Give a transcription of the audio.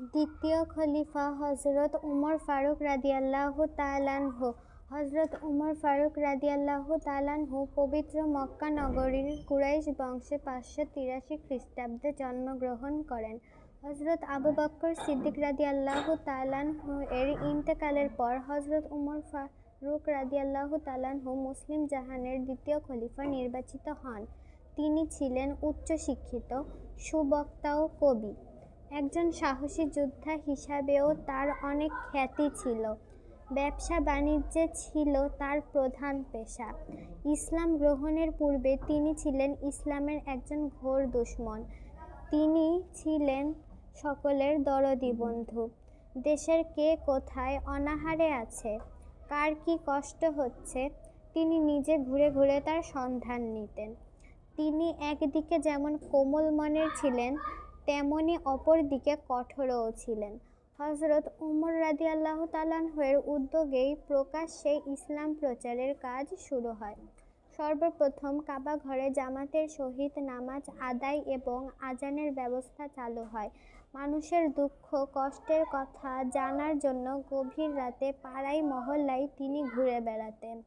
দ্বিতীয় খলিফা হযরত উমর ফারুক রাদিয়াল্লাহু তাআলা আনহু। হযরত উমর ফারুক রাদিয়াল্লাহু তাআলা আনহু পবিত্র মক্কা নগরীর কুরাইশ বংশে 583 খ্রিস্টাব্দে জন্মগ্রহণ করেন। হযরত আবু বকর সিদ্দিক রাদিয়াল্লাহু তাআলা আনহু এর ইন্তেকালের পর হযরত উমর ফারুক রাদিয়াল্লাহু তাআলা আনহু মুসলিম জাহানের দ্বিতীয় খলিফা নির্বাচিত হন। তিনি ছিলেন উচ্চশিক্ষিত, সুবক্তা ও কবি। একজন সাহসী যোদ্ধা হিসাবেও তার অনেক খ্যাতি ছিল। ব্যবসা-বাণিজ্যে ছিল তার প্রধান পেশা। ইসলাম গ্রহণের পূর্বে তিনি ছিলেন ইসলামের একজন ঘোর দুশমন। তিনি ছিলেন সকলের দরদি বন্ধু। দেশের কে কোথায় অনাহারে আছে, কার কি কষ্ট হচ্ছে, তিনি নিজে ঘুরে ঘুরে তার সন্ধান নিতেন। তিনি একদিকে যেমন কোমল মনের ছিলেন, তেমনি অপর দিকে কঠোরও ছিলেন। হযরত উমর রাদিয়াল্লাহু তাআলা আনহু এর উদ্যোগেই প্রকাশ্যে ইসলাম প্রচারের কাজ শুরু হয়। সর্বপ্রথম কাবা ঘরে জামাতের সহিত নামাজ আদায় এবং আজানের ব্যবস্থা চালু হয়। মানুষের দুঃখ কষ্টের কথা জানার জন্য গভীর রাতে পাড়ায় মহল্লায় তিনি ঘুরে বেড়াতেন।